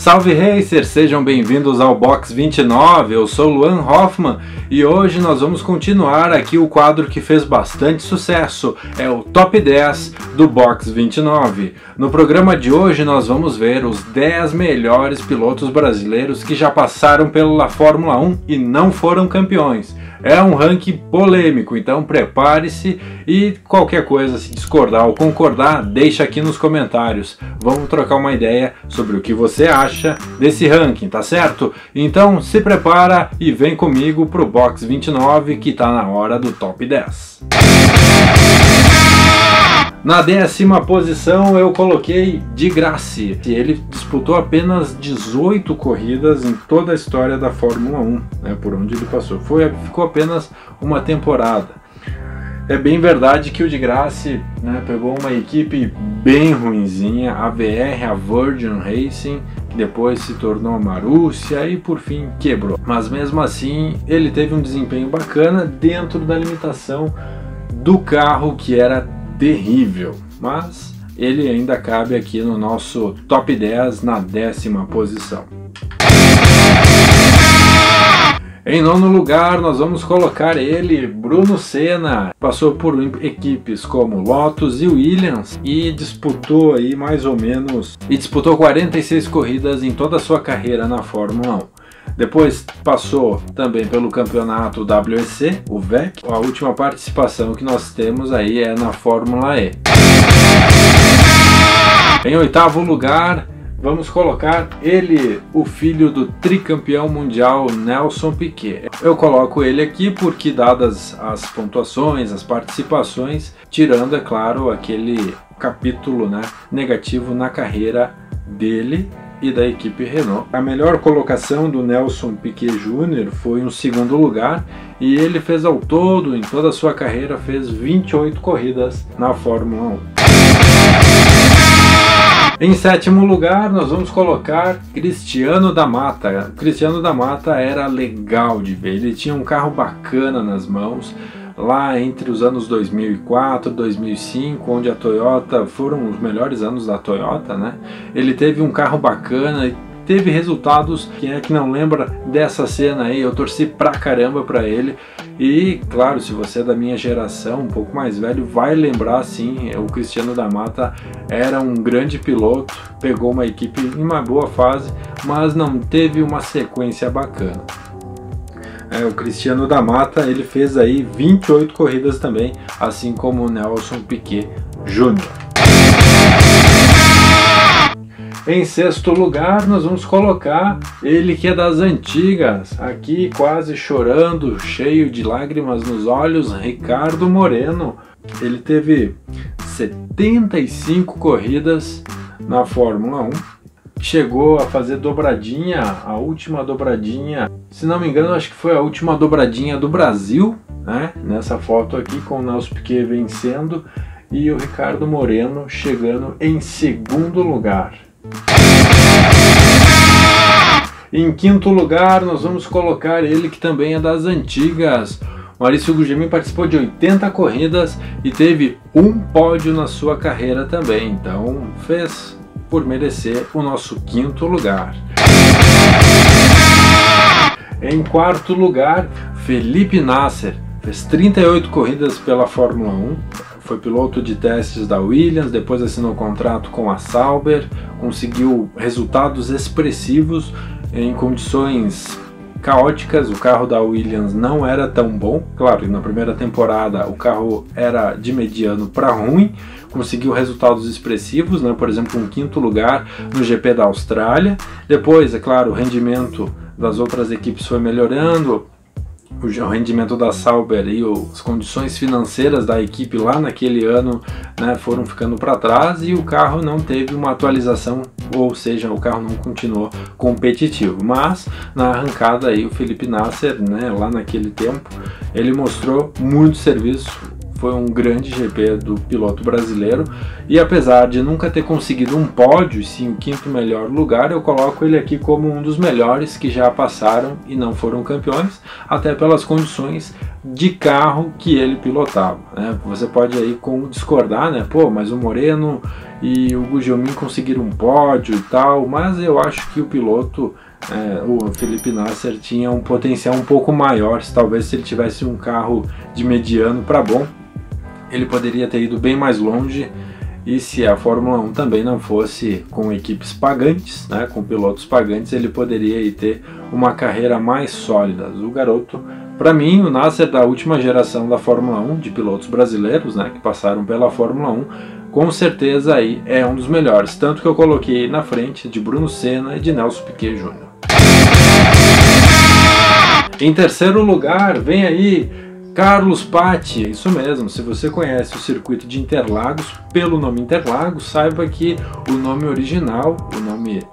Salve Racers, sejam bem-vindos ao Box 29, eu sou Luan Hoffman e hoje nós vamos continuar aqui o quadro que fez bastante sucesso, é o Top 10 do Box 29. No programa de hoje nós vamos ver os 10 melhores pilotos brasileiros que já passaram pela Fórmula 1 e não foram campeões. É um ranking polêmico, então prepare-se e qualquer coisa, se discordar ou concordar, deixa aqui nos comentários. Vamos trocar uma ideia sobre o que você acha desse ranking, tá certo? Então se prepara e vem comigo pro Box 29 que tá na hora do Top 10. Na 10ª posição eu coloquei Di Grassi. Ele disputou apenas 18 corridas em toda a história da Fórmula 1, né, por onde ele passou. Ficou apenas uma temporada. É bem verdade que o Di Grassi, né, pegou uma equipe bem ruinzinha, a VR, a Virgin Racing, que depois se tornou a Marussia e por fim quebrou. Mas mesmo assim ele teve um desempenho bacana dentro da limitação do carro, que era terrível, mas ele ainda cabe aqui no nosso Top 10 na 10ª posição. Em 9º lugar nós vamos colocar ele, Bruno Senna. Passou por equipes como Lotus e Williams e disputou aí mais ou menos, 46 corridas em toda a sua carreira na Fórmula 1. Depois passou também pelo campeonato WEC, o WEC. A última participação que nós temos aí é na Fórmula E. Em 8º lugar, vamos colocar ele, o filho do tricampeão mundial Nelson Piquet. Eu coloco ele aqui porque, dadas as pontuações, as participações, tirando, é claro, aquele capítulo, né, negativo na carreira dele e da equipe Renault. A melhor colocação do Nelson Piquet Jr. foi um 2º lugar e ele fez ao todo, em toda a sua carreira, fez 28 corridas na Fórmula 1. Em 7º lugar nós vamos colocar Cristiano da Mata. Cristiano da Mata era legal de ver, ele tinha um carro bacana nas mãos, lá entre os anos 2004 e 2005, onde a Toyota foram os melhores anos da Toyota, né? Ele teve um carro bacana e teve resultados. Quem é que não lembra dessa cena aí? Eu torci pra caramba pra ele. E claro, se você é da minha geração, um pouco mais velho, vai lembrar sim, o Cristiano da Mata era um grande piloto, pegou uma equipe em uma boa fase, mas não teve uma sequência bacana. O Cristiano da Mata, ele fez aí 28 corridas também, assim como o Nelson Piquet Jr. Em 6º lugar nós vamos colocar ele, que é das antigas, aqui quase chorando, cheio de lágrimas nos olhos, Ricardo Moreno. Ele teve 75 corridas na Fórmula 1. Chegou a fazer dobradinha, a última dobradinha, se não me engano, acho que foi a última dobradinha do Brasil, né? Nessa foto aqui, com o Nelson Piquet vencendo e o Ricardo Moreno chegando em 2º lugar. Em 5º lugar nós vamos colocar ele, que também é das antigas. Maurício Gugelmin participou de 80 corridas e teve um pódio na sua carreira também, então fez por merecer o nosso 5º lugar. Em 4º lugar, Felipe Nasser, fez 38 corridas pela Fórmula 1, foi piloto de testes da Williams, depois assinou contrato com a Sauber, conseguiu resultados expressivos em condições caóticas. O carro da Williams não era tão bom, claro, na primeira temporada o carro era de mediano para ruim, conseguiu resultados expressivos, né? Por exemplo, um 5º lugar no GP da Austrália. Depois, é claro, o rendimento das outras equipes foi melhorando, o rendimento da Sauber e as condições financeiras da equipe lá naquele ano, né, foram ficando para trás e o carro não teve uma atualização, ou seja, o carro não continuou competitivo. Mas na arrancada aí o Felipe Nasser, né, lá naquele tempo, ele mostrou muito serviço. Foi um grande GP do piloto brasileiro e, apesar de nunca ter conseguido um pódio, sim o 5º melhor lugar, eu coloco ele aqui como um dos melhores que já passaram e não foram campeões, até pelas condições de carro que ele pilotava, né? Você pode aí discordar, né? Pô, mas o Moreno e o Gugelmin conseguir um pódio e tal, mas eu acho que o piloto, o Felipe Nasser, tinha um potencial um pouco maior. Talvez se ele tivesse um carro de mediano para bom, ele poderia ter ido bem mais longe, e se a Fórmula 1 também não fosse com equipes pagantes, né, com pilotos pagantes, ele poderia ter uma carreira mais sólida. O garoto, para mim, o Nasser da última geração da Fórmula 1, de pilotos brasileiros, né, que passaram pela Fórmula 1, com certeza aí é um dos melhores, tanto que eu coloquei na frente de Bruno Senna e de Nelson Piquet Jr. Em terceiro lugar, vem aí Carlos Paty. Isso mesmo, se você conhece o circuito de Interlagos pelo nome Interlagos, saiba que o nome original, o nome,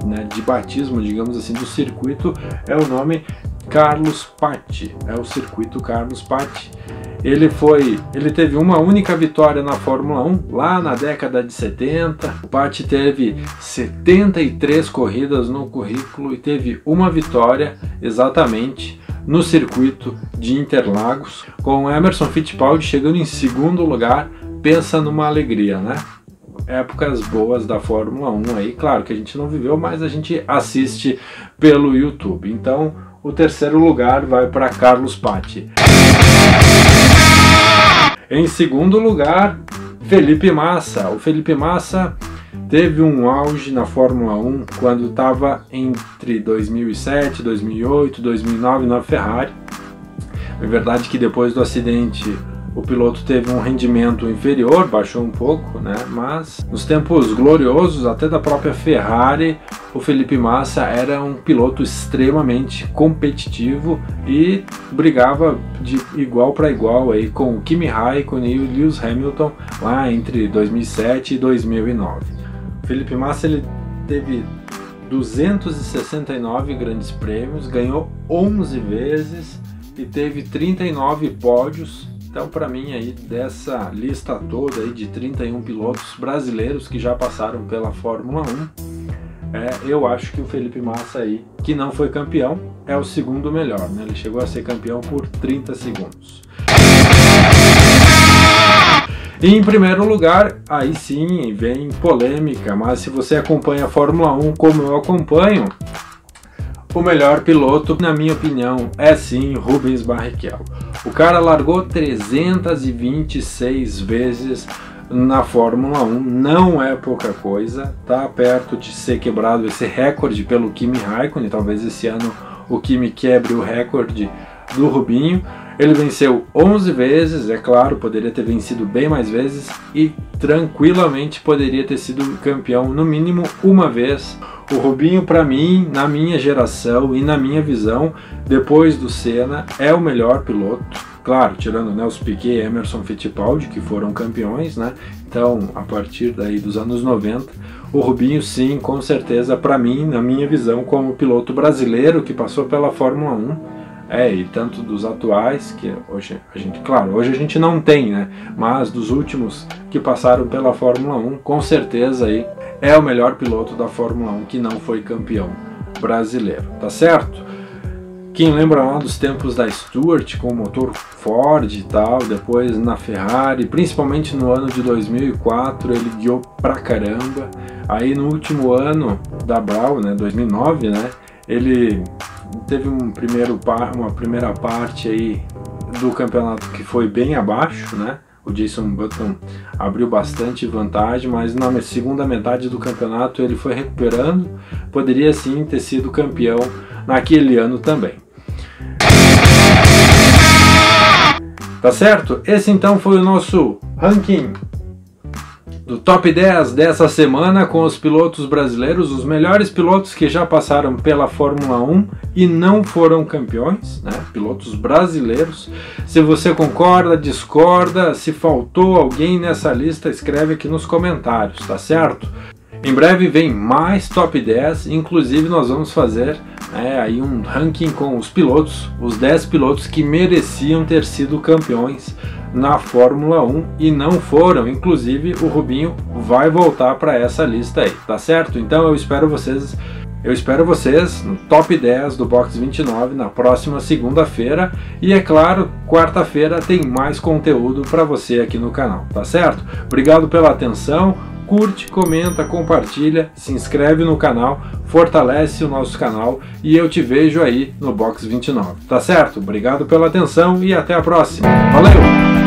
né, de batismo, digamos assim, do circuito é o nome Carlos Paty, é o circuito Carlos Paty. Ele teve uma única vitória na Fórmula 1 lá na década de 70. O Paty teve 73 corridas no currículo e teve uma vitória exatamente no circuito de Interlagos, com Emerson Fittipaldi chegando em segundo lugar. Pensa numa alegria, né? Épocas boas da Fórmula 1 aí, claro que a gente não viveu, mas a gente assiste pelo YouTube. Então, o terceiro lugar vai para Carlos Paty. Em segundo lugar, Felipe Massa. O Felipe Massa teve um auge na Fórmula 1 quando estava entre 2007, 2008, 2009 na Ferrari. É verdade que depois do acidente o piloto teve um rendimento inferior, baixou um pouco, né? Mas nos tempos gloriosos até da própria Ferrari, o Felipe Massa era um piloto extremamente competitivo e brigava de igual para igual aí com o Kimi Raikkonen e o Lewis Hamilton lá entre 2007 e 2009. O Felipe Massa, ele teve 269 grandes prêmios, ganhou 11 vezes e teve 39 pódios. Então, para mim, aí, dessa lista toda aí de 31 pilotos brasileiros que já passaram pela Fórmula 1, eu acho que o Felipe Massa aí, que não foi campeão, é o segundo melhor, né? Ele chegou a ser campeão por 30 segundos. E em primeiro lugar, aí sim, vem polêmica, mas se você acompanha a Fórmula 1 como eu acompanho, o melhor piloto, na minha opinião, é sim Rubens Barrichello. O cara largou 326 vezes na Fórmula 1, não é pouca coisa, tá perto de ser quebrado esse recorde pelo Kimi Raikkonen. Talvez esse ano o Kimi quebre o recorde do Rubinho. Ele venceu 11 vezes, é claro, poderia ter vencido bem mais vezes e tranquilamente poderia ter sido campeão no mínimo uma vez. O Rubinho, para mim, na minha geração e na minha visão, depois do Senna, é o melhor piloto. Claro, tirando Nelson Piquet e Emerson Fittipaldi, que foram campeões, né? Então, a partir daí dos anos 90, o Rubinho, sim, com certeza, para mim, na minha visão, como piloto brasileiro que passou pela Fórmula 1, e tanto dos atuais, que hoje a gente não tem, né? Mas dos últimos que passaram pela Fórmula 1, com certeza aí é o melhor piloto da Fórmula 1 que não foi campeão brasileiro, tá certo? Quem lembra lá dos tempos da Stewart com o motor Ford e tal, depois na Ferrari, principalmente no ano de 2004, ele guiou pra caramba. Aí no último ano da Brown, né, 2009, né, ele teve uma primeira parte aí do campeonato que foi bem abaixo, né? O Jason Button abriu bastante vantagem, mas na segunda metade do campeonato ele foi recuperando. Poderia sim ter sido campeão naquele ano também. Tá certo? Esse então foi o nosso ranking do Top 10 dessa semana com os pilotos brasileiros, os melhores pilotos que já passaram pela Fórmula 1 e não foram campeões, né? Pilotos brasileiros. Se você concorda, discorda, se faltou alguém nessa lista, escreve aqui nos comentários, tá certo? Em breve vem mais Top 10, inclusive nós vamos fazer aí um ranking com os pilotos, os 10 pilotos que mereciam ter sido campeões na Fórmula 1 e não foram. Inclusive o Rubinho vai voltar para essa lista aí, tá certo? Então eu espero vocês no Top 10 do Box 29 na próxima segunda-feira e, é claro, quarta-feira tem mais conteúdo para você aqui no canal, tá certo? Obrigado pela atenção, curte, comenta, compartilha, se inscreve no canal, fortalece o nosso canal e eu te vejo aí no Box 29. Tá certo? Obrigado pela atenção e até a próxima. Valeu!